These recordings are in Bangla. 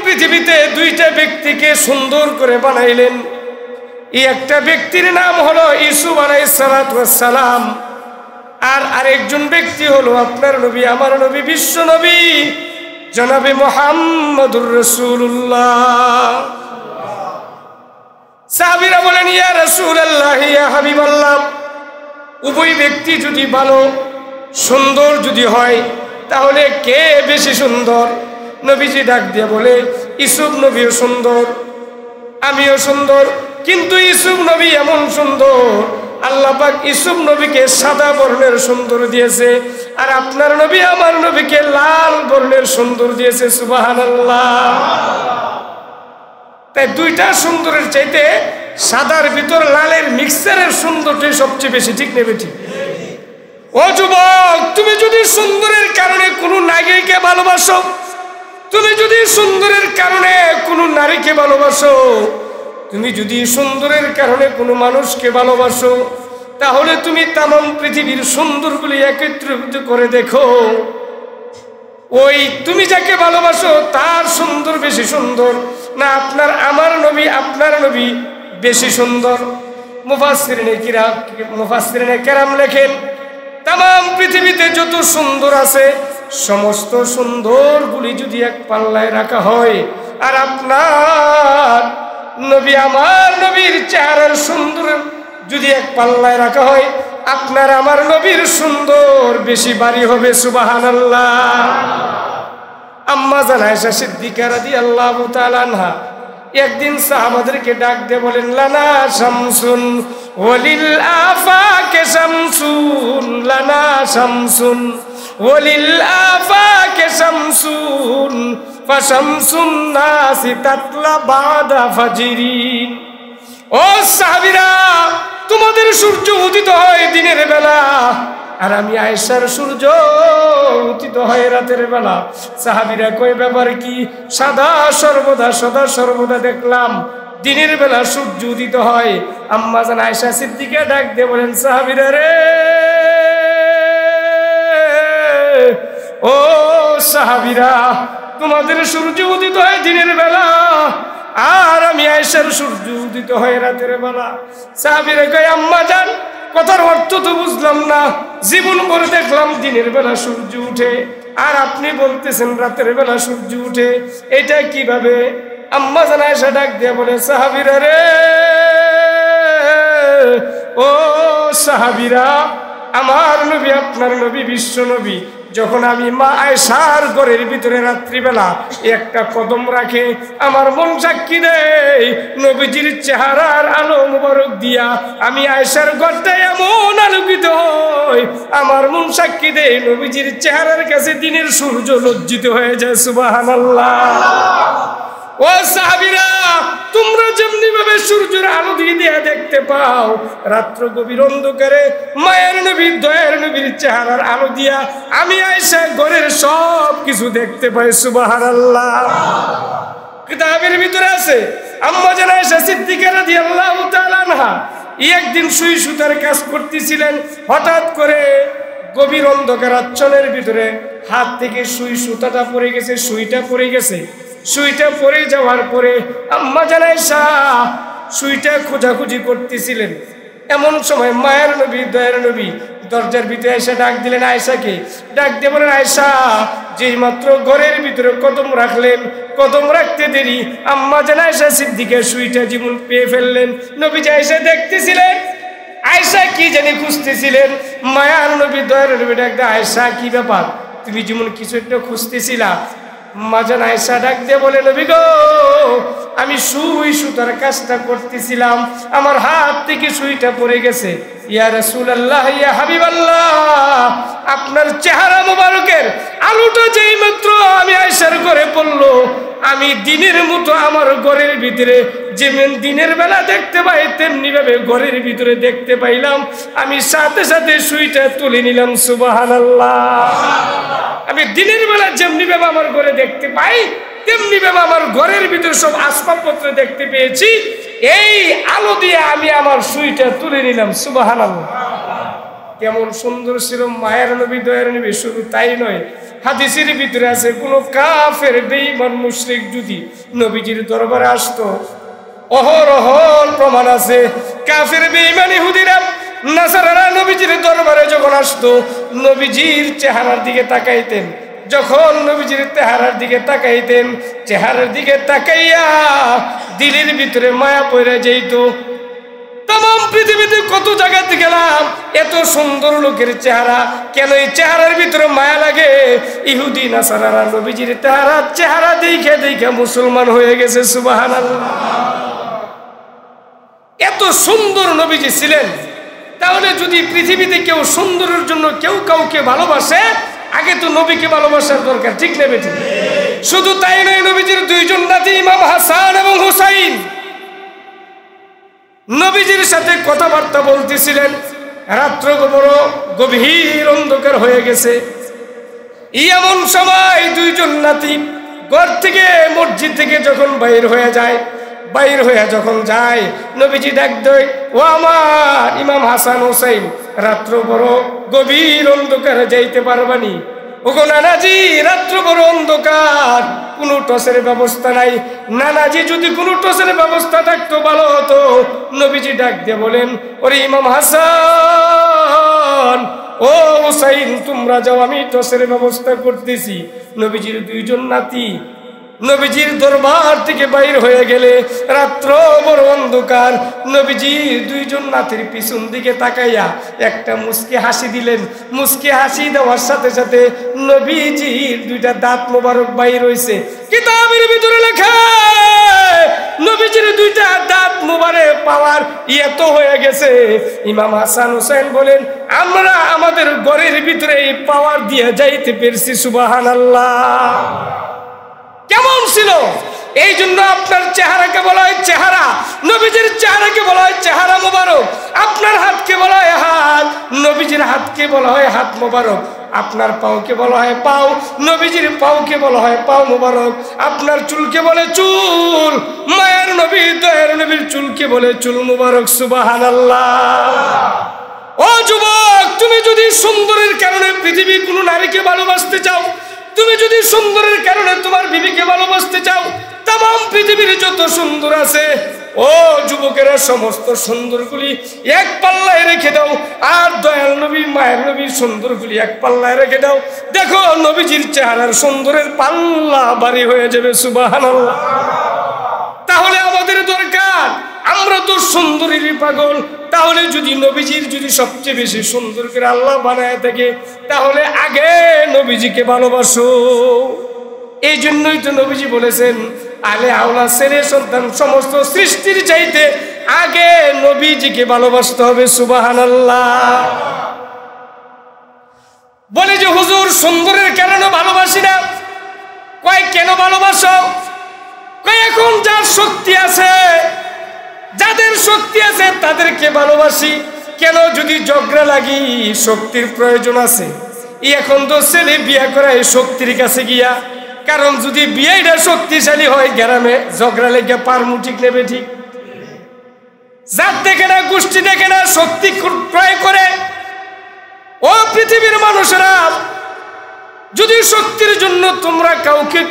পৃথিবীতে দুইটা ব্যক্তিকে সুন্দর করে বানাইলেন। এই একটা ব্যক্তির নাম হলো ইউসুফ আলাইহিস সালাতু ওয়াস সালাম, আর আরেকজন ব্যক্তি হলো আপনার নবী, আমার নবী, বিশ্ব নবী জনাবে মুহাম্মদুর রাসূলুল্লাহ। সাহাবীরা বলেন, ইয়া রাসূলুল্লাহ, ইয়া হাবিবাল্লাহ, উভয় ব্যক্তি যদি ভালো সুন্দর যদি হয় তাহলে কে বেশি সুন্দর? নবীজি ডাক দিয়ে বলে, ইউসুফ নবীও সুন্দর, আমিও সুন্দর, কিন্তু ইউসুফ নবী এমন সুন্দর, আল্লাহ পাক ইউসুফ নবীকে সাদা বর্ণের সুন্দর দিয়েছে, আর আপনার নবী আমার নবীকে লাল বর্ণের সুন্দর দিয়েছে। সুবহানাল্লাহ। তাই দুইটা সুন্দরের চাইতে সাদার ভিতর লালের মিক্সারের সুন্দরটাই সবচেয়ে বেশি, ঠিক নেবে? ঠিক। ও যুবক, তুমি যদি সুন্দরের কারণে কোনো নারীকে ভালোবাসো, তুমি যদি সুন্দরের কারণে কোনো নারীকে ভালোবাসো, তুমি যদি সুন্দরের কারণে কোনো মানুষকে ভালোবাসো, তাহলে তুমি তামাম পৃথিবীর সুন্দরগুলি একত্রিত করে দেখো, ওই তুমি যাকে ভালোবাসো তার সুন্দর বেশি সুন্দর না আমার নবী আপনার নবী বেশি সুন্দর? মুফাসসিরিনে কেরাম লেখেন, তামাম পৃথিবীতে যত সুন্দর আছে সমস্ত সুন্দরগুলি যদি এক পাল্লায় রাখা হয়, আর আপনার নবী আমার নবীর চেহারার সুন্দর যদি এক পাল্লায় রাখা হয়, আপনার আমার নবীর সুন্দর বেশি ভারী হবে। সুবহানাল্লাহ। আম্মা জান আয়েশা সিদ্দিকা রাদিয়াল্লাহু তাআলা আনহা একদিন সাহাবাদেরকে ডাক দিয়ে বলেন, লানা শামসুন ওয়ালিল আফাকে শামসুন, লানা শামসুন ওয়ালিল আফাকে শামসুন, ফাশামসুন নাসি তাতলা বাদা ফাজরিন। ও সাহাবীরা, তোমাদের সূর্য উদিত হয় দিনের বেলা, আর আমি আয়েশার সূর্য উদিত হয় রাতের বেলা। সাহাবীরা কয়, ব্যাপার কি? সদা সর্বদা দেখলাম দিনের বেলা সূর্য উদিত হয়। আম্মা জান আয়েশা সিদ্দিকা ডাক দিয়ে বলেন, সাহাবীরা রে, ও সাহাবীরা, তোমাদের সূর্য উদিত হয় দিনের বেলা, আর আমি আয়েশার সূর্য উদিত হয় রাতের বেলা। সাহাবীরা কয়, আম্মা জান, কথার অর্থ তো বুঝলাম না, জীবন ভরে দেখলাম দিনের বেলা সূর্য উঠে, আর আপনি বলতেছেন রাতের বেলা সূর্য উঠে, এটা কিভাবে? আম্মা জান আয়েশা ডাক দিয়ে বলে, সাহাবীরা রে, ও সাহাবীরা, আমার নবী আপনার নবী বিশ্ব নবী যখন আমি মা আয়েশার ঘরের ভিতরে রাত্রিবেলা একটা কদম রাখে, আমার মন সাক্ষী দেয় নবীজির চেহারার আলো মুবারক দিয়া আমি আয়েশার ঘরটা এমন আলোকিত হই, আমার মন সাক্ষী দেয় নবীজির চেহারার কাছে দিনের সূর্য লজ্জিত হয়ে যায়। সুবহানাল্লাহ। ও সাহাবীরা, তোমরা যেমনি ভাবে সূর্যের আলো দিয়ে দেখতে পাও, রাত্র গভীর অন্ধকারে মায়ের নবীর দয়ার নবীর চেহারার আলো দিয়া আমি আয়েশা ঘরের সব কিছু দেখতে পাই। সুবহানাল্লাহ। কিতাবের ভিতরে আছে, আম্মা জান আয়েশা সিদ্দিকা রাদিয়াল্লাহু তাআলা আনহা একদিন সুই সুতার কাজ করতেছিলেন, হঠাৎ করে গভীর অন্ধকার আচ্ছন্নের ভিতরে হাত থেকে সুইটা পড়ে গেছে। সুইটা পড়ে যাওয়ার পরে আম্মা জান আয়েশা সুইটা খোঁজাখুঁজি করতেছিলেন। এমন সময় মায়ের নবী দয়ার নবী দরজার ভিতরে এসে ডাক দিলেন আয়েশাকে। ডাক দিয়ে বলেন, আয়েশা, যেই মাত্র ঘরের ভিতরে কদম রাখলেন, কদম রাখতে দেরি আম্মা জান আয়েশা সিদ্দিকা সুইটা জীবন পেয়ে ফেললেন। নবী আয়েশা দেখতেছিলেন, আয়েশা কি জানি খুঁজতেছিলেন। মায়ার নবী দয়ার নবী ডাক দিয়ে, আয়েশা, কি ব্যাপার, তুমি যেমন কিছু একটা খুঁজতেছিলা? আম্মা জান আয়েশা ডাক দিয়ে বলে, নবী গো, আমি সুতার কাজটা করতেছিলাম, আমার হাত থেকে সুইটা পড়ে গেছে। ইয়া রাসূলুল্লাহ, ইয়া হাবিবাল্লাহ, আপনার চেহারা মোবারকের আলোটা যেই মাত্র আমি আয়েশার ঘরে পড়লো, আমি দিনের মতো আমার ঘরের ভিতরে যেমন দিনের বেলা দেখতে পাই তেমনি ভাবে ঘরের ভিতরে দেখতে পাইলাম। আমি সাথে সাথে সুইটা তুলে নিলাম। সুবহানাল্লাহ। আমি দিনের বেলা যেমনি ভাবে আমার ঘরে দেখতে পাই তেমনি ভাবে আমার ঘরের ভিতরে সব আসবাবপত্র দেখতে পেয়েছি, এই আলো দিয়ে আমি আমার সুইটা তুলে নিলাম। সুবহানাল্লাহ। কেমন সুন্দর ছিল মায়ের নবী দয়ার নবী। শুধু তাই নয়, হাদিসের ভিতরে আছে কোন কাফের বেঈমান মুশরিক যদি নবীজির দরবারে আসতো, অহরহ প্রমাণ আছে কাফের বেঈমান ইহুদিরা নাসারারা নবীজির দরবারে যখন আসতো নবীজির চেহারার দিকে তাকাইতেন। যখন নবীজির চেহারার দিকে তাকাইতেন, চেহারার দিকে তাকাইয়া দিলের ভিতরে মায়া পড়ে যেত। तमाम পৃথিবীতে কত জায়গাতে গেলাম, এত সুন্দর লোকের চেহারা, কেন এই চেহারার ভিতরে মায়া লাগে? ইহুদি নাসারারা নবীজির চেহারা দেখে দেখে মুসলমান হয়ে গেছে। সুবহানাল্লাহ। এত সুন্দর নবীজি ছিলেন। তাহলে যদি পৃথিবীতে কেউ সুন্দরের জন্য কেউ কাউকে ভালোবাসে, আগে তো নবীকে ভালোবাসার দরকার, ঠিক না বেঠিক? শুধু তাই নয়, নবীজির দুইজন নাতি ইমাম হাসান এবং হুসাইন নবীজির সাথে কথাবার্তা বলতেছিলেন। রাত্র বড় গভীর অন্ধকার হয়ে গেছে। এমন সময় দুইজন নাতি ঘর থেকে মসজিদ থেকে যখন বাইর হয়ে যায়, বাইর হয়ে যখন যায়, নবীজি ডাক দেয়, ও আমার ইমাম হাসান হুসাইন, রাত্র বড় গভীর অন্ধকারে যাইতে পারবানি? ওগো নানাজি, রাত্র বড় অন্ধকার, কোনো টসের ব্যবস্থা নাই। নানাজি, যদি কোনো টসের ব্যবস্থা থাকতো ভালো হতো। নবীজি ডাক দিয়ে বলেন, ওরে ইমাম হাসান, ও হুসাইন, তোমরা যাও, আমি টসের ব্যবস্থা করতেছি। নবীজির দুইজন নাতি নবীজির দরবার থেকে বাইর হয়ে গেলে রাত্র বড় অন্ধকার, নবীজি দুইজন নাতির পিছন দিকে তাকাইয়া একটা মুস্কি হাসি দিলেন। মুস্কি হাসি দেওয়ার সাথে সাথে নবীজির দুইটা দাঁত মোবারক বাইর হইছে। কিতাবের ভিতরে লেখা নবীজির দুইটা দাঁত মোবারক পাওয়ার এত হয়ে গেছে। ইমাম হাসান হুসাইন বলেন, আমরা আমাদের ঘরের ভিতরে এই পাওয়ার দিয়ে যাইতে পেরেছি। সুবহানাল্লাহ। কেমন ছিল? এই জন্য আপনার চেহারাকে বলা হয় চেহারা, নবীজির চেহারাকে বলা হয় চেহারা মোবারক। আপনার হাতকে বলা হয় হাত, নবীজির হাতকে বলা হয় হাত মোবারক। আপনার পাওকে বলা হয় পাও, নবীজির পাওকে বলা হয় পাও মোবারক। আপনার চুলকে বলে চুল, মায়ের নবী দয়ার নবীর চুলকে বলে চুল মোবারক। সুবহানাল্লাহ। ও যুবক, তুমি যদি সুন্দরের কারণে পৃথিবীর কোনো নারীকে ভালোবাসতে চাও, তুমি যদি সুন্দরের কারণে তোমার বিবিকে ভালোবাসতে চাও, तमाम পৃথিবীর যত সুন্দর আছে, ও যুবকেরা, সমস্ত সুন্দরগুলি এক পাল্লায় রেখে দাও, আর দয়াল নবী মায়ের নবীর সুন্দরগুলি এক পাল্লায় রেখে দাও। দেখো নবীজির চেহারার সুন্দরের পাল্লা ভারী হয়ে যাবে। সুবহানাল্লাহ। তাহলে আমাদের দরকার, আমরা তো সুন্দরীরই পাগল। তাহলে যদি নবীজির যদি সবচেয়ে বেশি সুন্দর করে আল্লাহ বানায় থাকে, তাহলে আগে নবীজিকে ভালোবাসো। এই জন্যই তো নবীজি বলেছেন, আলে আওলা ছেলে সন্তান সমস্ত সৃষ্টির চাইতে আগে নবীজিকে ভালোবাসতে হবে। সুবহানাল্লাহ। বলে যে হুজুর সুন্দরের কারণে ভালোবাসি না। কয় কেন ভালোবাসো? কয় এখন যার শক্তি আছে, যাদের শক্তি আছে তাদেরকে ভালোবাসি। কেন? যদি ঝগড়া লাগি, শক্তির প্রয়োজন আছে। এখন তো ছেলে বিয়ে করে এই শক্তির কাছে গিয়া, কারণ যদি বিয়েটা শক্তিশালী হয়, গ্রামে ঝগড়া লেগে পারমু, ঠিক নেবে ঠিক? জাত দেখে না, গোষ্ঠী দেখে না, শক্তি ক্রয় করে। ও পৃথিবীর মানুষেরা, যদি শক্তির জন্য তোমরা কাউকে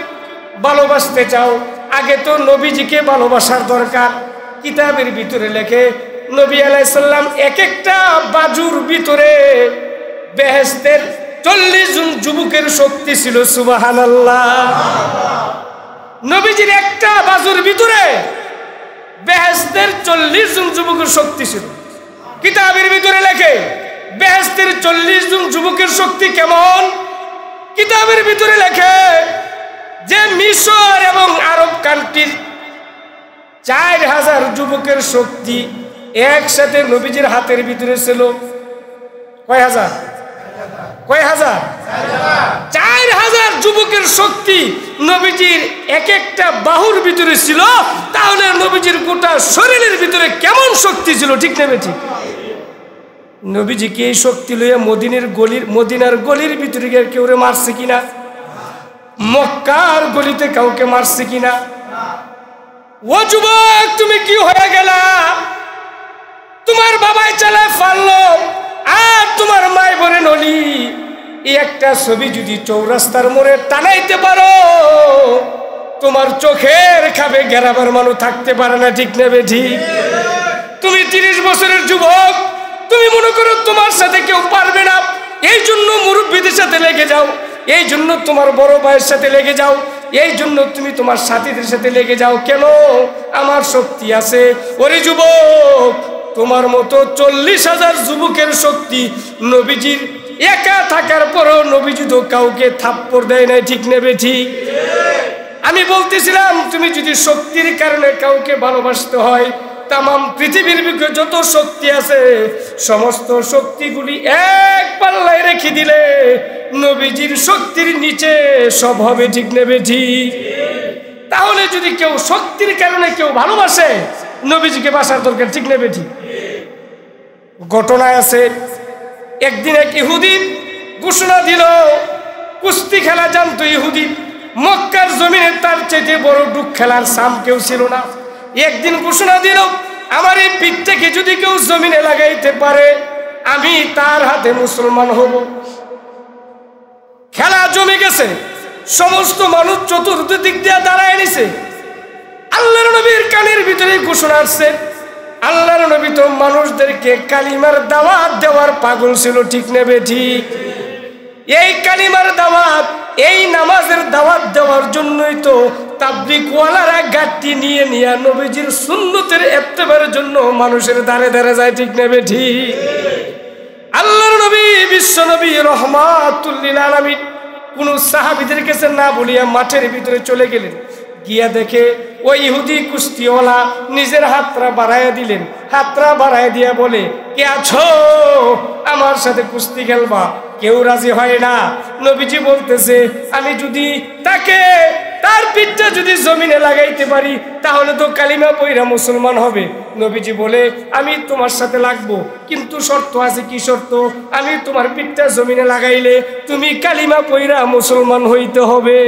ভালোবাসতে চাও, আগে তো নবীজিকে ভালোবাসার দরকার। কিতাবের ভিতরে লেখে, নবী আলাইহিস সালাম এক একটা বাজুর ভিতরে বেহেশতের 40 জন যুবকের শক্তি ছিল। সুবহানাল্লাহ। নবীজির একটা বাজুর ভিতরে বেহেশতের 40 জন যুবকের শক্তি ছিল। কিতাবের ভিতরে লেখে বেহেশতের 40 জন যুবকের শক্তি কেমন? কিতাবের ভিতরে লেখে যে মিশর এবং আরব কান্ট্রির 4000 যুবকের শক্তি একসাথে নবীজির হাতের ভিতরে ছিল। কয় হাজার? কয় হাজার? 4000 যুবকের শক্তি নবীজির এক একটা বাহুর ভিতরে ছিল। তাহলে নবীজির গোটা শরীরের ভিতরে কেমন শক্তি ছিল, ঠিক নেবে ঠিক? নবীজিকে এই শক্তি লইয়া মদিনার গলির ভিতরে গিয়ে কেউ মারছে কিনা? মক্কার গলিতে কাউকে মারছে কিনা? ও যুবক, তুমি কি হয়ে গেলা? তোমার বাবাই চালায় ফাললো, আর তোমার মাই বলে নলি, এই একটা ছবি যদি চৌরাস্তার মোড়ে টানাইতে পারো, তোমার চোখের খাবে গেরাবার মানুষ থাকতে পারে না, ঠিক না বেঠিক? তুমি 30 বছরের যুবক, তুমি মনে করো তোমার সাথে কেউ পারবে না, এই জন্য মুরব্বীদের সাথে লেগে যাও, এই জন্য তোমার বড় ভাইয়ের সাথে লেগে যাও, এই জন্য তুমি তোমার সাথীদের সাথে লেগে যাও। কেন? আমার শক্তি আছে। ওরে যুবক, তোমার মতো 40,000 যুবকের শক্তি নবীজির একা থাকার পরও নবীজি তো কাউকে থাপ্পড় দেয় নাই, ঠিক নেবে ঠিক? আমি বলতেছিলাম তুমি যদি শক্তির কারণে কাউকে ভালোবাসতে হয়, তামাম পৃথিবীর বুকে যত শক্তি আছে সমস্ত শক্তিগুলি এক পাল্লায় রেখে দিলে নবীজির শক্তির নিচে সব হবে, ঠিক নেবে ঠিক? তাহলে যদি কেউ শক্তির কারণে কেউ ভালোবাসে, নবীজিকে বাসার দরকার, ঠিক নেবে ঠিক? ঘটনা আছে, একদিন এক ইহুদি ঘোষণা দিল, কুস্তি খেলা জানতো ইহুদি, মক্কার জমিনে তার চাইতে বড় ডুক খেলার সাম কেউ ছিল না। একদিন ঘোষণা দিল, আমার এই পিঠটাকে যদি কেউ জমিনে লাগাইতে পারে আমি তার হাতে মুসলমান হব। খেলা জমে গেছে, সমস্ত মানুষ চতুর্দিক দিয়ে দাঁড়ায় নিছে। আল্লাহর নবীর কানের ভিতরে ঘোষণা আসছে। আল্লাহর নবী তো মানুষদেরকে কালিমার দাওয়াত দেওয়ার পাগল ছিল, ঠিক নেবে ঠিক? এই কালিমার দাওয়াত, এই নামাজের দাওয়াত দেওয়ার জন্যই তো তাবলীগওয়ালারা গাঁটটি নিয়ে নিয়ে নবীজির সুন্নতের ইত্তেবারের জন্য মানুষের দ্বারে দ্বারে যায়, ঠিক নেবে ঠিক? আল্লাহর নবী বিশ্ব নবী রহমাতুল লিল আলামিন কোন সাহাবীদের কাছে না বলিয়া মাঠের ভিতরে চলে গেলেন। গিয়া দেখে ওই ইহুদি কুস্তিওয়ালা নিজের হাতটা বাড়াইয়া দিলেন। হাতটা বাড়াইয়া দিয়া বলে, কে আছো আমার সাথে কুস্তি খেলবা? কেউ রাজি হয় না। নবীজি বলতেছে, আমি যদি তাকে তার পিঠটা যদি জমিনে লাগাইতে পারি তাহলে তো কালিমা পয়রা মুসলমান হবে। নবীজি বলে, আমি তোমার সাথে লাগবো, কিন্তু শর্ত আছে। কি শর্ত? আমি তোমার পিঠটা জমিনে লাগাইলে তুমি কালিমা পয়রা মুসলমান হইতে হবে।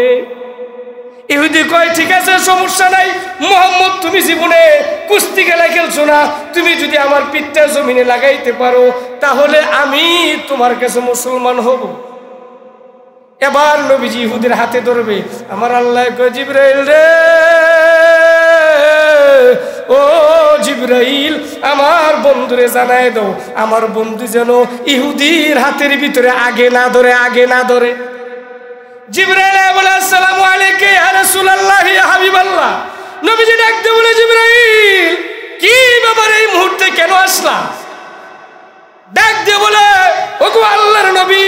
ইহুদি কয়, ঠিক আছে, সমস্যা নাই। মুহাম্মদ, তুমি জীবনে কুস্তি খেলা খেলছো না, তুমি যদি আমার পিঠটা জমিনে লাগাইতে পারো তাহলে আমি তোমার কাছে মুসলমান হব। এবার নবীজি ইহুদির হাতে ধরবে। আমার আল্লাহ কয়, জিবরাইল রে, ও জিবরাইল, আমার বন্ধুরে জানায় দাও, আমার বন্ধু যেন ইহুদির হাতের ভিতরে আগে না ধরে, আগে না ধরে। জিবরাইল বলে, আসসালামু আলাইকা ইয়া রাসূলুল্লাহ ইয়া হাবিবাল্লাহ। নবীজি ডাকতে বলে, জিবরাইল, কি ব্যাপার, এই মুহূর্তে কেন আসলা? ডাক দিয়ে বলে, ওগো আল্লাহর নবী,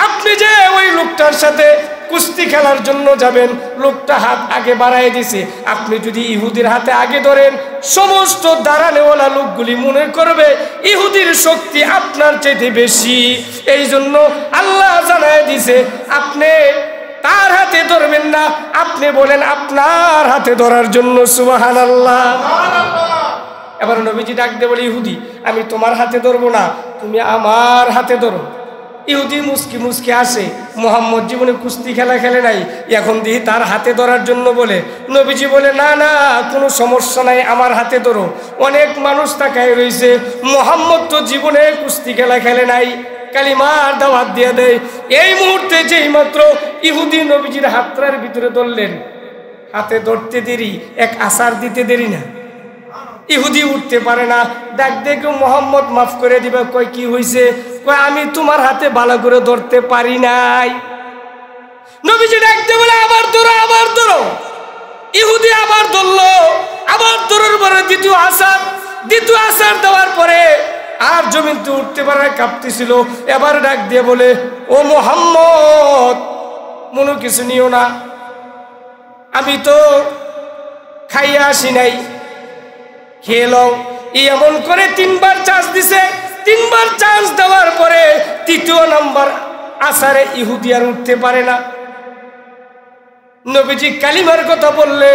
আপনি যে ওই লোকটার সাথে কুস্তি খেলার জন্য যাবেন, লোকটা হাত আগে বাড়ায় দিছে, আপনি যদি ইহুদির হাতে আগে ধরেন সমস্ত দাঁড়ানেওয়ালা লোকগুলি মনে করবে ইহুদির শক্তি আপনার চাইতে বেশি। এই জন্য আল্লাহ জানায় দিছে আপনি তার হাতে ধরবেন না, আপনি বলেন আপনার হাতে ধরার জন্য। সুবহানাল্লাহ। এবার নবীজি ডাক দিয়ে বলে, ইহুদি, আমি তোমার হাতে ধরবো না, তুমি আমার হাতে ধরো। ইহুদি মুস্কি মুস্কি আসে, মুহাম্মদ জীবনে কুস্তি খেলা খেলে নাই, এখন দিই তার হাতে ধরার জন্য বলে। নবীজি বলে, না না, কোনো সমস্যা নাই, আমার হাতে ধরো। অনেক মানুষ তাকায় রয়েছে, মুহাম্মদ তো জীবনে কুস্তি খেলা খেলে নাই, কালিমার দাওয়াত দিয়ে দেয়। এই মুহূর্তে যেই মাত্র ইহুদি নবীজির হাতটার ভিতরে ধরলেন, হাতে ধরতে দেরি, এক আসার দিতে দেরি না, ইহুদি উঠতে পারে না। ডাক দেখে, মুহাম্মদ মাফ করে দিবে। কই, কি হয়েছে? কয়, আমি তোমার হাতে ভালো করে ধরতে পারি নাই। নবীজি ডাকতে বলে, আবার ধরো, আবার ধরো। ইহুদি আবার ধরলো, আবার ধরার পরে দ্বিতীয় আসার দেওয়ার পরে আর জমিতে উঠতে পারে, কাঁপতেছিল। এবার ডাক দিয়ে বলে, ও মুহাম্মদ, মনে কিছু নিও না, আমি তো খাইয়া আসি নাই, খেয়ে লও। এমন করে 3বার চান্স দিছে। 3বার চান্স দেওয়ার পরে 3য় নাম্বার আসারে ইহুদি আর উঠতে পারে না। নবীজি কালিমার কথা বললে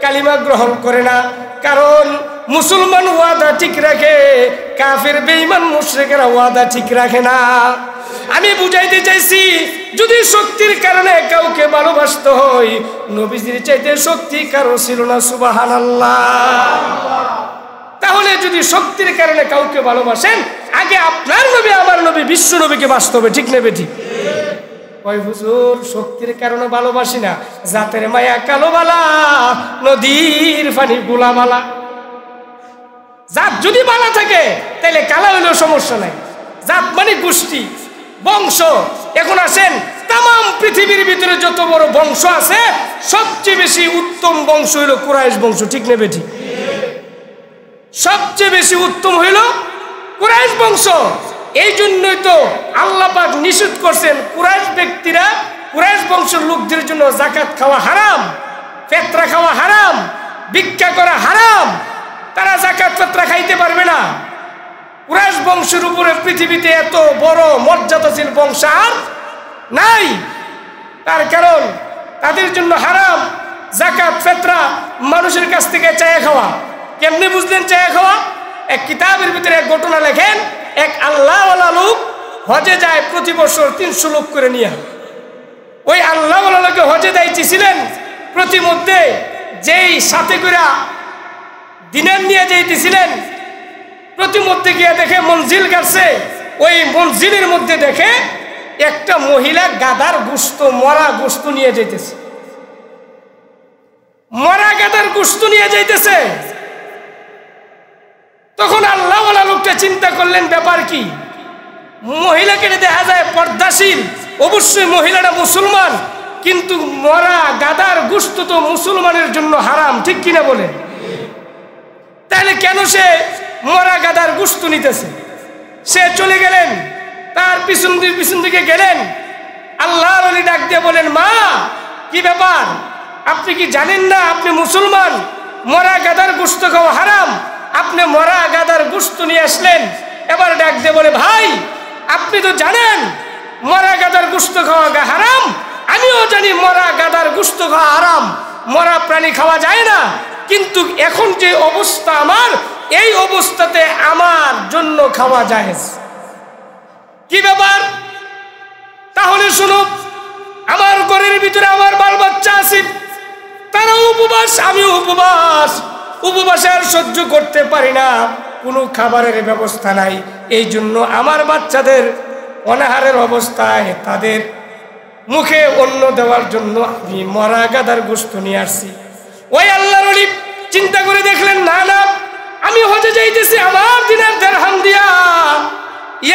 কালিমা গ্রহণ করে না, কারণ মুসলমান ওয়াদা ঠিক রাখে, কাফের বেঈমান মুশরিকেরা ওয়াদা ঠিক রাখে না। আমি বুঝাইতে চাইছি, যদি শক্তির কারণে কাউকে ভালোবাসতে হয়, নবীজির চাইতে শক্তি কারো ছিল না। সুবহানাল্লাহ। তাহলে যদি শক্তির কারণে কাউকে ভালোবাসেন, আগে আপনার নবী আমার নবী বিশ্ব নবীকে বাঁচতে হবে, ঠিক নেবে ঠিক? কয় হুজুর শক্তির কারণে ভালোবাসি না, জাতের মায়া কালো বালা, নদীর পানি গোলা বালা। জাত যদি বালা থাকে তাহলে কালা হইলেও সমস্যা নাই। জাত মানে গোষ্ঠী, বংশ। এখন আসেন, তাম পৃথিবীর ভিতরে যত বড় বংশ আছে সবচেয়ে বেশি উত্তম বংশ হইল কুরাইশ বংশ, ঠিক নেবে ঠিক? সবচেয়ে বেশি উত্তম হইল কুরাইশ বংশ। এই জন্যই তো আল্লাহ পাক নিষেধ করছেন কুরাইশ ব্যক্তিরা, কুরাইশ বংশের লোকদের জন্য যাকাত খাওয়া হারাম, ফেতরা খাওয়া হারাম, ভিক্ষা করা হারাম। তারা যাকাত ফেতরা খাইতে পারবে না। কুরাইশ বংশের উপরে পৃথিবীতে এত বড় মর্যাদাশীল বংশ আর নাই। তার কারণ তাদের জন্য হারাম যাকাত ফেতরা, মানুষের কাছ থেকে চায়া খাওয়া। কেমনি বুঝলেন চায়া খাওয়া? এক কিতাবের ভিতরে এক ঘটনা লেখেন, এক আল্লাহওয়ালা লোক হজে যায় প্রতি বছর 300 লোক করে নিয়ে। ওই আল্লাহওয়ালা লোকে হজে যাইতেছিলেন, প্রতি মধ্যে যেই সাথে করে দিনের নিয়ে যাইতেছিলেন, প্রতি মধ্যে গিয়ে দেখে মঞ্জিল কাটছে। ওই মঞ্জিলের মধ্যে দেখে একটা মহিলা গাধার গোশত, মরা গোশত নিয়ে যাইতেছে, মরা গাধার গোশত নিয়ে যাইতেছে। তখন আল্লাহওয়ালা লোকটা চিন্তা করলেন ব্যাপার কি। মহিলাকে দেখা যায় পর্দাশীল, অবশ্যই মহিলাটা মুসলমান, কিন্তু মরা গাধার গোশত তো মুসলমানের জন্য হারাম, ঠিক কিনা বলে? তাহলে কেন সে মরা গাধার গোশত নিতেছে? সে চলে গেলেন, তার পিছন দিকে গেলেন। আল্লাহর ওলি ডাক দিয়ে বলেন, মা কি ব্যাপার, আপনি কি জানেন না আপনি মুসলমান, মরা গাধার গোশত খাওয়া হারাম? আপনি মরা গাধার গোশত নিয়ে আসলেন। এবার ডাক দিয়ে বলে, ভাই আপনি তো জানেন মরা গাধার গোশত খাওয়া হারাম, আমিও জানি মরা গাধার গোশত খাওয়া হারাম, মরা প্রাণী খাওয়া যায় না, কিন্তু এখন যে অবস্থা আমার, এই অবস্থাতে আমার জন্য খাওয়া জায়েজ। কি ব্যাপার? তাহলে শুনো, আমার ঘরের ভিতরে আমার বাল বাচ্চা আছে, তারা উপবাস, আমি উপবাস, উপবাসে আর সহ্য করতে পারি না, কোনো খাবারের ব্যবস্থা নাই। এই জন্য আমার বাচ্চাদের অনাহারের অবস্থায় তাদের মুখে অন্ন দেওয়ার জন্য আমি মরা গাধার গোশত নিয়ে আসছি। ওই আল্লাহর ওলি চিন্তা করে দেখলেন, না না, আমি হজে যাইতেছি আমার দিনের দিরহাম দিয়া,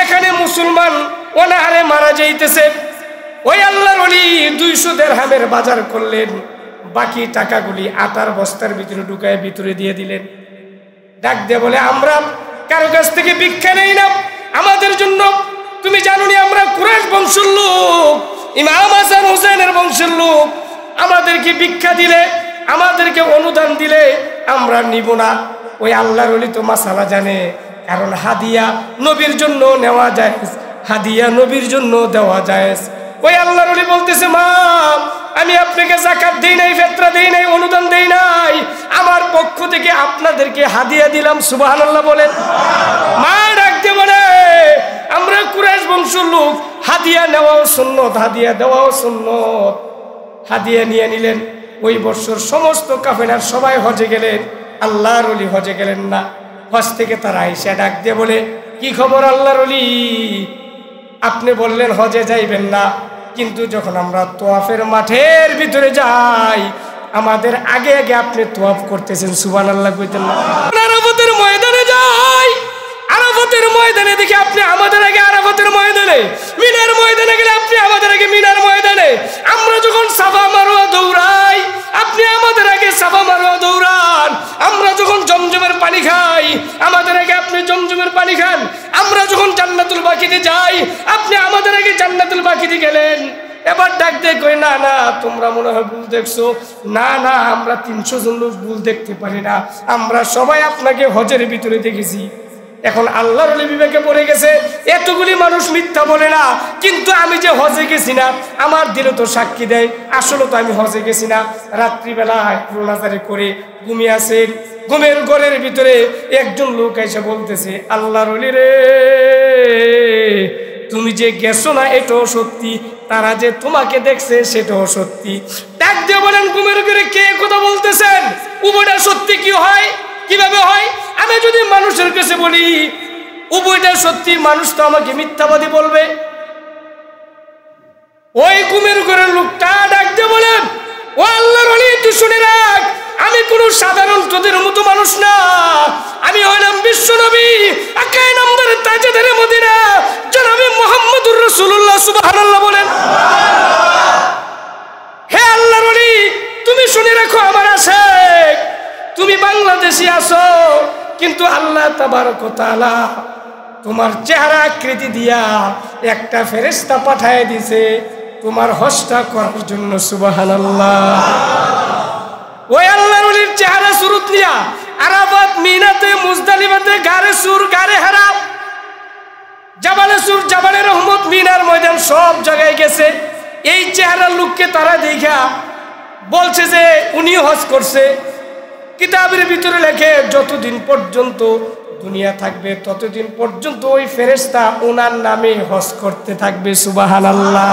এখানে মুসলমান অনাহারে মারা যাইতেছে। ওই আল্লাহর ওলি 200 দিরহামের বাজার করলেন, বাকি টাকাগুলি আটার বস্তার ভিতরে ঢুকায় ভিতরে দিয়ে দিলেন। ডাক দিয়ে বলে, আমরা কারো কাছ থেকে ভিক্ষা নেই না, আমাদের জন্য তুমি জানো নি আমরা কুরাইশ বংশের লোক, ইমাম হাসান হুসেনের বংশের লোক, আমাদেরকে ভিক্ষা দিলে, আমাদেরকে অনুদান দিলে আমরা নিব না। ওই আল্লাহর ওলি তো মাসালা জানে, কারণ হাদিয়া নবীর জন্য নেওয়া যায়, হাদিয়া নবীর জন্য দেওয়া যায়। ওই আল্লাহর ওলি বলতেছে, মা আমি আপনাকে যাকাত দেই নাই, ফেতরা দেই নাই, অনুদান দেই নাই, আমার পক্ষ থেকে আপনাদেরকে হাদিয়া দিলাম। সুবহানাল্লাহ বলেন। মা ডাকতে বলে, আমরা কুরাইশ বংশের লোক, হাদিয়া নেওয়াও সুন্নত, হাদিয়া দেওয়াও সুন্নত। হাদিয়া নিয়ে নিলেন। ওই বছর সমস্ত কাফেলার সবাই হজে গেলেন, আল্লাহর ওলি হজে গেলেন না। হজ থেকে তারা আইসা ডাক দিয়ে বলে, কি খবর আল্লাহর ওলি, আপনি বললেন হজে যাইবেন না, কিন্তু যখন আমরা তোয়াফের মাঠের ভিতরে যাই আমাদের আগে আগে আপনি তোয়াফ করতেছেন, সুবহানাল্লাহ কইতেন না? আরাফাতের ময়দানে যাই, আরাফাতের ময়দানে দেখি আপনি আমাদের আগে আরাফাতের ময়দানে, মিনার ময়দানে গেলে আপনি আমাদের আগে মিনার ময়দানে, আমরা যখন সাফা মারওয়া দৌড়াই আপনি আমাদের আগে সাফা মারওয়া দৌড়ান, আমরা যখন জমজমের পানি খাই আমাদের আগে আপনি জমজমের পানি খান, আমরা যখন জান্নাতুল বাকিতে যাই আপনি আমাদের আগে জান্নাতুল বাকিতে গেলেন। এবার ডাক দিয়ে কই, না না তোমরা মনে হয় ভুল দেখছো, না না আমরা 300 জন লোক ভুল দেখতে পারি না, আমরা সবাই আপনাকে হজের ভিতরে দেখেছি। এখন আল্লাহর ওলি বিবেকে পড়ে গেছে, এতগুলি মানুষ মিথ্যা বলে না, কিন্তু আমি যে হজে গেছি না আমার দিলে তো সাক্ষী দেয়, আসলে তো আমি হজে গেছি না। রাত্রিবেলায় রোনাজারি করে ঘুমিয়ে আছেন, ঘুমের ঘরের ভিতরে একজন লোক এসে বলতেছে, আল্লাহর ওলি রে, তুমি যে গেছো না এটাও সত্যি, তারা যে তোমাকে দেখছে সেটাও সত্যি। ডাক দিয়ে বলেন, ঘুমের ঘরে কে কথা বলতেছেন? উভয়টা সত্যি কি হয়, কিভাবে হয়? আমি যদি মানুষের কাছে বলি উভয়টা সত্যি, মানুষ তো আমাকে মিথ্যাবাদী বলবে। ওই ঘুমের ঘরের লোকটা ডাক দিয়ে বলেন, ও আল্লাহর ওলি, তুই শুনে রাখ, আমি কোনো সাধারণ তোদের মতো মানুষ না, আমি হইলাম বিশ্ব নবী, আকাই নামদার তাজেদারে মদিনা, জনাবে মুহাম্মদুর রাসূলুল্লাহ। সুবহানাল্লাহ বলেন। হে আল্লাহর ওলি, তুমি শুনে রাখো আমার আশিক, তুমি বাংলাদেশে আসো, কিন্তু আল্লাহ তাবারক ওয়া তাআলা তোমার চেহারা আকৃতি দিয়া একটা ফেরেশতা পাঠিয়ে দিয়েছে তোমার হজটা করার জন্য। সুবহানাল্লাহ। ওই আল্লাহর ওলির চেহারা সুরত নিয়া আরাফাত, মিনাতে, মুজদালিফাতে, গারে সুর, গারে হেরা, জাবালে সুর, জাবালে রহমত, মিনার ময়দান সব জায়গায় গেছে। এই চেহারার লোককে তারা দেখা বলছে যে উনি হজ করছে। কিতাবের ভিতরে লেখে যতদিন পর্যন্ত দুনিয়া থাকবে ততদিন পর্যন্ত ওই ফেরেশতা ওনার নামে হজ করতে থাকবে। সুবহানাল্লাহ।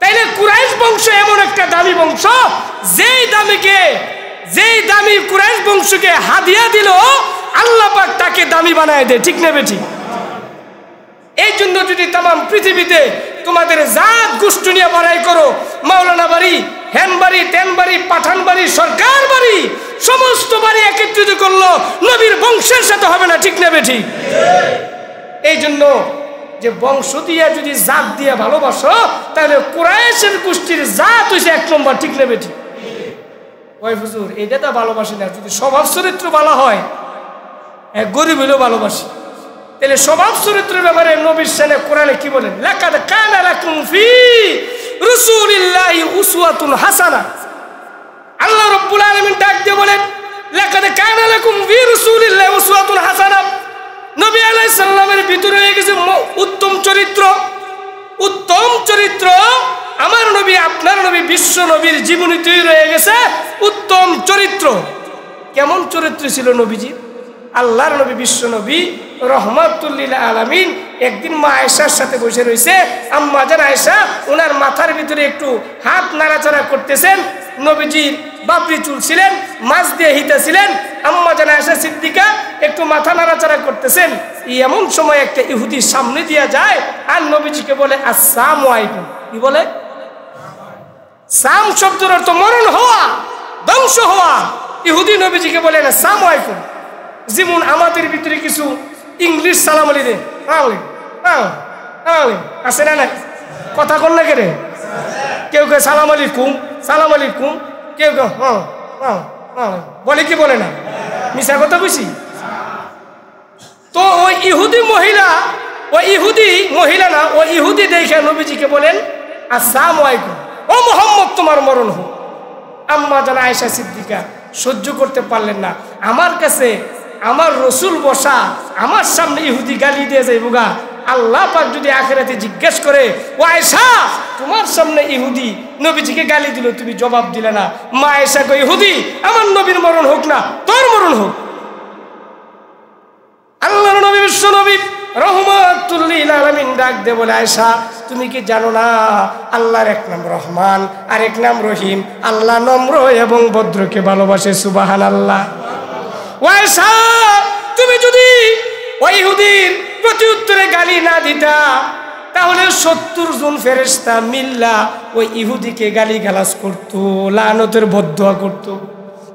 তাইলে কুরাইশ বংশ এমন একটা দামি বংশ, যেই দামি কুরাইশ বংশকে হাদিয়া দিল আল্লাহ পাক তাকে দামি বানায় দেয়। ঠিক না বেঠিক? এই জন্য যদি তামাম পৃথিবীতে তোমাদের জাত গোষ্ঠী নিয়ে বাড়াই করো, মাওলানা বাড়ি, হ্যান বাড়ি, তেন বাড়ি, পাঠান বাড়ি, সরকার বাড়ি, সমস্ত বাড়ি একত্রিত করলো, নবীর বংশের সাথে হবে না। ঠিক না বেঠিক? এই জন্য যে বংশ দিয়া যদি জাত দিয়া ভালোবাসো, তাহলে কুরাইশের গোষ্ঠীর জাত হইছে এক নম্বর। ঠিক না বেঠিক? ওই হুজুর এটা তো ভালোবাসি না, যদি স্বভাব চরিত্র ভালো হয়, গরিব হইলেও ভালোবাসি। তাহলে স্বভাব চরিত্রের ব্যাপারে নবীর শানে কোরআনে কি বলেন? লাকাদ কানা লাকুম ফি রাসূলিল্লাহি উসওয়াতুন হাসানাহ। আল্লাহ রাব্বুল আলামিন ডাক দিয়ে বলেন, লাকাদ কানা লাকুম ফি রাসূলিল্লাহি উসওয়াতুন হাসানাহ। নবী আলাইহিস সালামের ভিতরে হয়ে গেছে উত্তম চরিত্র। উত্তম চরিত্র আমার নবী, আপনার নবী, বিশ্ব নবীর জীবনীতেই রয়ে গেছে উত্তম চরিত্র। কেমন চরিত্র ছিল নবীজি? আল্লাহর নবী, বিশ্ব নবী রহমাতুল লিল আলামিন একদিন মা আয়েশার সাথে বসে রয়েছে। আম্মা জান আয়েশা ওনার মাথার ভিতরে একটু হাত নাড়াচাড়া করতেছেন। নবীজির বাবরি চুল ছিলেন, মাছ দিয়ে হিতেছিলেন। আম্মা জান আয়েশা সিদ্দিকা একটু মাথা নাড়াচাড়া করতেছেন। এমন সময় একটা ইহুদি সামনে দিয়ে যায় আর নবীজিকে বলে আসসালামু আলাইকুম। কি বলে? সাম শব্দের অর্থ মরণ হওয়া, ধ্বংস হওয়া। ইহুদি নবীজিকে বলেন আসসালামু আলাইকুম। যেমন আমাদের ভিতরে কিছু ইংলিশ সালাম আলী দেয়, আছে না? নাই কথা কন না কেরে? কেউ কেউ সালাম আলাইকুম, সালাম আলাইকুম, কেউ কেউ বলে কি বলে না? মিশা কথা বুঝি। তো ওই ইহুদি মহিলা, ওই ইহুদি মহিলা না, ওই ইহুদি দেখে নবীজিকে বলেন আসসালামু আলাইকুম, ও মুহাম্মদ তোমার মরণ হোক। আম্মা জান আয়েশা সিদ্দিকা সহ্য করতে পারলেন না। আমার কাছে আমার রসুল বসা, আমার সামনে ইহুদি গালি দিয়ে যাইব গা। আল্লাহ পাক যদি আখিরাতে জিজ্ঞেস করে, ও আয়েশা তোমার সামনে ইহুদি নবীজিকে গালি দিল, তুমি জবাব দিলে না। মা আয়েশা কই, ইহুদি আমার নবীর মরণ হোক না, তোর মরণ হোক। আল্লাহর নবী, বিশ্ব নবী রহমাতুল লিল আলামিন ডাক দে বলে, আয়েশা তুমি কি জানো না আল্লাহর এক নাম রহমান আর এক নাম রহিম। আল্লাহ নম্র এবং ভদ্রকে ভালোবাসে। সুবহানাল্লাহ। আয়েশা তুমি যদি ওই ইহুদির প্রতি উত্তরে গালি না দিতা, তাহলে 70 জন ফেরেশতা মিল্লা ওই ইহুদিকে গালি গালাজ করতো, লানতের বদদুয়া করতো।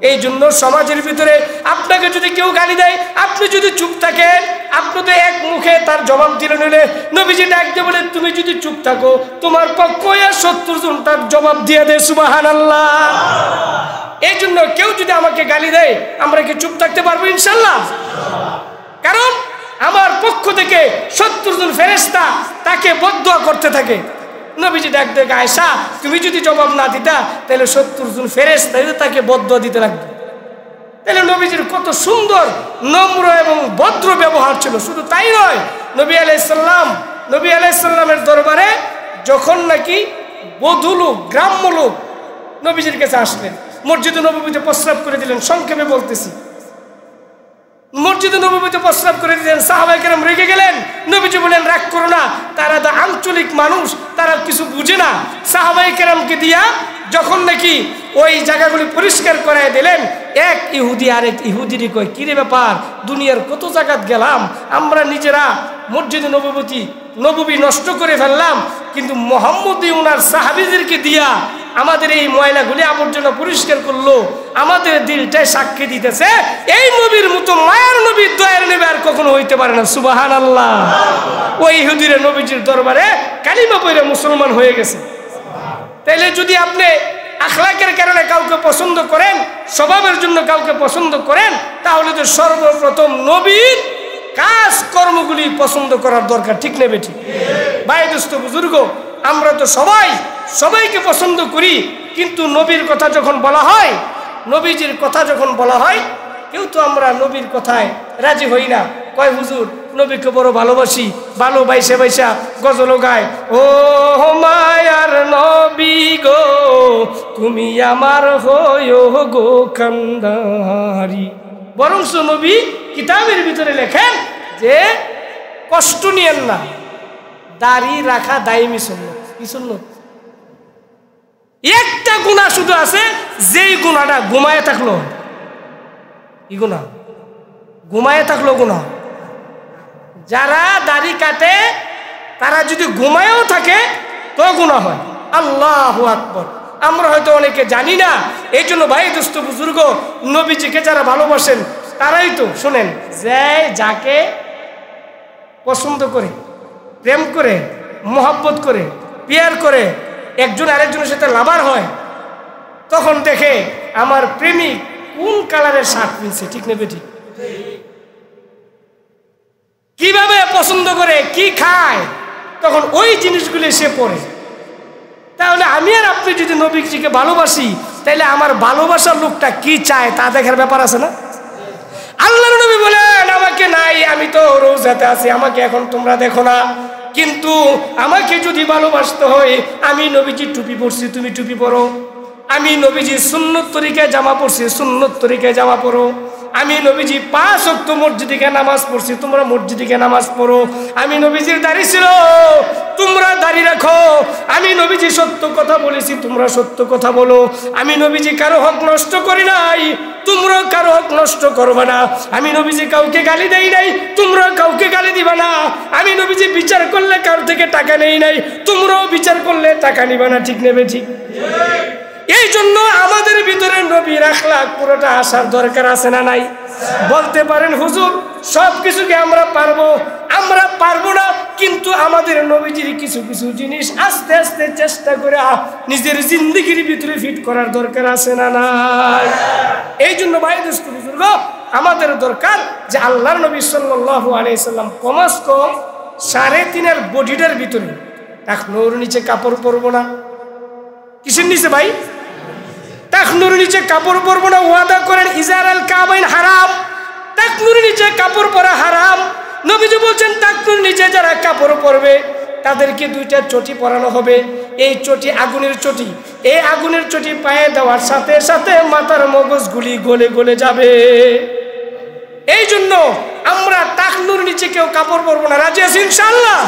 এই জন্য সমাজের ভিতরে আপনাকে যদি কেউ গালি দেয়, আপনি যদি চুপ থাকেন, আপনি তো এক মুখে তার জবাব দিলে নিলে নবীজি ডাক দিয়ে বলে, তুমি যদি চুপ থাকো তোমার পক্ষে 70 জন তার জবাব দিয়ে দেয়। সুবহানাল্লাহ। এই জন্য কেউ যদি আমাকে গালি দেয়, আমরা কি চুপ থাকতে পারবো? ইনশাল্লাহ। কারণ আমার পক্ষ থেকে 70 জন ফেরেশতা তাকে বদদুয়া করতে থাকে। নবীজি ডাক দেয়, আয়েশা তুমি যদি জবাব না দিতা তাহলে 70 জন ফেরেশতা তাকে বদদুয়া দিতে লাগবে। তাহলে নবীজির কত সুন্দর নম্র এবং ভদ্র ব্যবহার ছিল। শুধু তাই নয়, নবী আলাইহিস সালামের দরবারে যখন নাকি বধূ লোক, গ্রাম্য লোক নবীজির কাছে আসলেন, মসজিদে নববীতে প্রস্রাব করে দিলেন। সংক্ষেপে বলতেছি, মসজিদে নববীতে প্রস্রাব করে দিলেন। সাহাবায়ে কেরাম রেগে গেলেন। নবীজি বলেন, রাগ করো না, তারা তো আঞ্চলিক মানুষ, তারা কিছু বুঝে না। সাহাবায়ে কেরামকে দিয়া যখন নাকি ওই জায়গাগুলি পরিষ্কার করায় দিলেন, এক ইহুদি আরেক ইহুদিরই কয়, কিরে ব্যাপার, দুনিয়ার কত জায়গাত গেলাম, আমরা নিজেরা মসজিদে নববী নষ্ট করে ফেললাম, কিন্তু মুহাম্মদই ওনার সাহাবীদেরকে দিয়া আমাদের এই ময়লাগুলি আবর্জনা পরিষ্কার করলো। আমাদের দিলটাই সাক্ষী দিতেছে এই নবীর মতো মায়ার নবী, দয়ার নবী আর কখনো হইতে পারে না। সুবহানাল্লাহ। ওই ইহুদিরা নবীজির দরবারে কালিমা পড়ে মুসলমান হয়ে গেছে। তাইলে যদি আপনি আখলাকের কারণে কাউকে পছন্দ করেন, স্বভাবের জন্য কাউকে পছন্দ করেন, তাহলে তো সর্বপ্রথম নবীর কাজ কর্মগুলি পছন্দ করার দরকার, ঠিক নেবে ঠিক? ভাই দোস্ত বুজুর্গ, আমরা তো সবাইকে পছন্দ করি, কিন্তু নবীর কথা যখন বলা হয়, নবীজির কথা যখন বলা হয়, কেউ তো আমরা নবীর কথায় রাজি হই না। কয় হুজুর নবীকে বড় ভালোবাসি, ভালোবাসা বাইসা গজল গায়, ও মায়ার নবী গো তুমি আমার হয়ো গো কান্দারি। বরঞ্চ নবী কিতাবের ভিতরে লেখেন যে কষ্ট নিয়েন না, দাড়ি রাখা দায়মি সুন্নাত। কি সুন্নাত? একটা গুনাহ শুধু আছে, যেই গুনাহটা ঘুমায় থাকলো। কি গুনাহ? ঘুমায় থাকলো গুনাহ। যারা দাড়ি কাটে তারা যদি ঘুমায়ও থাকে তো গুনাহ হয়। আল্লাহু আকবার। আমরা হয়তো অনেকে জানি না, এই জন্য ভাই দোস্ত বুজুর্গ, নবীজিকে যারা ভালোবাসেন তারাই তো শোনেন, যে যাকে পছন্দ করে, প্রেম করে, মোহাব্বত করে, পিয়ার করে, একজন আরেকজনের সাথে লাভার হয়, তখন দেখে আমার প্রেমিক কোন কালারের শার্ট পিনছে, ঠিক নেবে ঠিক? কিভাবে পছন্দ করে, কি খায়, তখন ওই জিনিসগুলি সে পড়ে। তাহলে আমি আর আপনি যদি নবীজিকে ভালোবাসি, তাহলে আমার ভালোবাসার লোকটা কি চায় তা দেখার ব্যাপার আছে না? আল্লাহর নবী বলেন, আমাকে নাই, আমি তো রোজাতে আছি, আমাকে এখন তোমরা দেখো না, কিন্তু আমাকে যদি ভালোবাসতে হয়, আমি নবীজি টুপি পরছি, তুমি টুপি পরো। আমি নবীজি সুন্নত তরিকায় জামা পরছি, সুন্নত তরিকায় জামা পরো। আমি নবীজি 5 ওয়াক্ত মসজিদে গিয়ে নামাজ পড়ছি, তোমরা মসজিদে গিয়ে নামাজ পড়ো। আমি নবীজির দাড়ি ছিল, তোমরা দাড়ি রাখো। আমি নবীজি সত্য কথা বলেছি, তোমরা সত্য কথা বলো। আমি নবীজি কারো হক নষ্ট করি নাই, তোমরা কারো হক নষ্ট করবে না। আমি নবীজি কাউকে গালি দেই নাই, তোমরা কাউকে গালি দিবা না। আমি নবীজি বিচার করলে কারো থেকে টাকা নেই নাই, তোমরাও বিচার করলে টাকা নিবা না, ঠিক নেবে ঠিক? এই জন্য আমাদের ভিতরে নবীর আখলাক পুরোটা আসার দরকার আছে না নাই? বলতে পারেন হুজুর সব কিছুকে আমরা পারবো না, কিন্তু আমাদের নবীজির কিছু কিছু জিনিস আস্তে আস্তে চেষ্টা করে নিজের জিন্দেগির ভিতরে ফিট করার দরকার আছে না নাই? এই জন্য ভাই দোস্ত বুজুর্গ, আমাদের দরকার যে আল্লাহর নবী সাল্লাল্লাহু আলাইহি সাল্লাম কমাস কম 3.5 বডিটার ভিতরে টাকনুর নিচে কাপড় পরবো না। কিসের নিচে ভাই? টাকনুর নিচে কাপড় পরবো না। ওয়াদা করেন ইজার আল কাবাইন হারাম, টাকনুর নিচে কাপড় পরা হারাম। নবীজি বলছেন টাকনুর নিচে যারা কাপড় পরবে তাদেরকে 2টা চটি পরানো হবে। এই চটি আগুনের চটি, এই আগুনের চটি পায়ে দেওয়ার সাথে সাথে মাথার মগজগুলি গলে গলে যাবে। এই জন্য আমরা টাকনুর নিচে কেউ কাপড় পরবো না। রাজি আছি ইনশাআল্লাহ?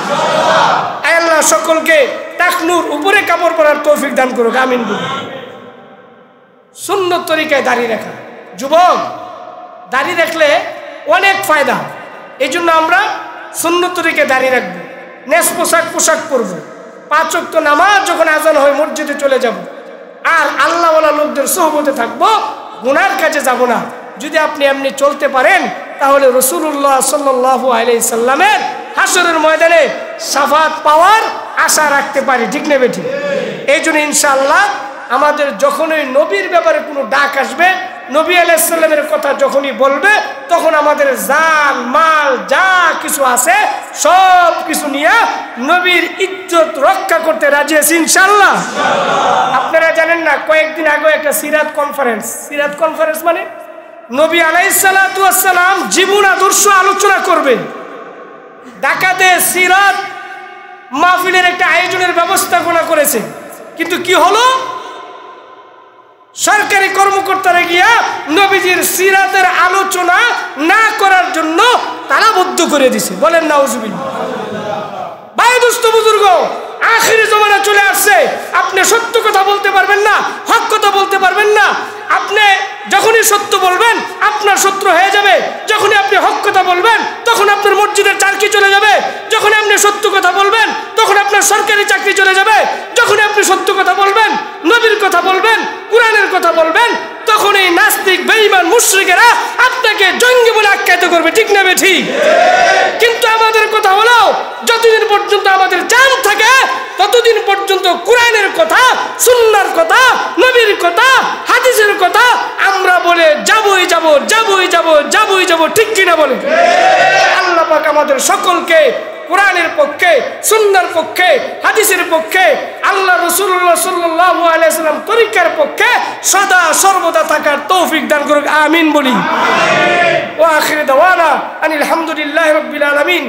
আল্লাহ সকলকে টাকনুর উপরে কাপড় পরার তৌফিক দান করুক, আমিন বলুন। সুন্নত তরিকায় দাড়ি রাখা, যুবক দাড়ি রাখলে অনেক ফায়দা। এই জন্য আমরা সুন্নত তরিকায় দাড়ি রাখবো, নেস পোশাক পরবো, 5 ওয়াক্ত নামাজ যখন আজান হয় মসজিদে চলে যাব, আর আল্লাহওয়ালা লোকদের সোহবতে থাকবো, গুনার কাজে যাব না। যদি আপনি এমনি চলতে পারেন তাহলে রাসূলুল্লাহ সাল্লাল্লাহু আলাইহি সাল্লামের হাসরের ময়দানে শাফাত পাওয়ার আশা রাখতে পারি, ঠিক নেবে ঠিক? এই জন্য ইনশাআল্লাহ আমাদের যখনই নবীর ব্যাপারে কোনো ডাক আসবে, নবী আলাইহিস সালামের কথা যখনই বলবে, তখন আমাদের জান মাল যা কিছু আছে সব কিছু নিয়ে নবীর ইজ্জত রক্ষা করতে রাজি আছি ইনশাআল্লাহ। আপনারা জানেন না, কয়েকদিন আগে একটা সিরাত কনফারেন্স মানে নবী আলাইহিস সালাতু ওয়াস সালাম জীবন আদর্শ আলোচনা করবে। ঢাকাতে সিরাত মাহফিলের একটা আয়োজনের ব্যবস্থাপনা করেছে, কিন্তু কি হলো, সরকারি কর্মকর্তারা গিয়া নবীজির সিরাতের আলোচনা না করার জন্য তালাবদ্ধ করে দিছে। বলেন নাউজুবিল্লাহ। ভাই দোস্ত বুজুর্গ, আখিরি জমানা চলে আসছে, আপনি সত্য কথা বলতে পারবেন না, হক কথা বলতে পারবেন না। আপনি যখনই সত্য বলবেন আপনার শত্রু হয়ে যাবে, যখনই আপনি হক কথা বলবেন তখন আপনার মসজিদের চারকি চলে যাবে, যখন আপনি সত্য কথা বলবেন তখন আপনার সরকারি চাকরি চলে কথা বলবেন তখন এই নাস্তিক বেঈমান মুশরিকেরা আপনাকে জঙ্গি বলে আখ্যায়িত করবে, ঠিক না ঠিক? কিন্তু আমাদের কথা হলো যতদিন পর্যন্ত আমাদের জান থাকে ততদিন পর্যন্ত কোরআনের কথা, সুন্নাহর কথা, নবীর কথা, হাদিসের কথা আমরা বলে যাবই যাব, যাবই যাব, যাবই যাব, ঠিক কিনা বলে? আল্লাহ পাক আমাদের সকলকে কোরআনের পক্ষে, সুন্নাহর পক্ষে, হাদিসের পক্ষে, আল্লাহ রাসূলুল্লাহ সাল্লাল্লাহু আলাইহি ওয়াসাল্লাম তরিকার পক্ষে সদা সর্বদা থাকার তৌফিক দান করুক, আমিন বলি। ওয়া আখির দাওয়ানা আনিল হামদুলিল্লাহি রাব্বিল আলামিন।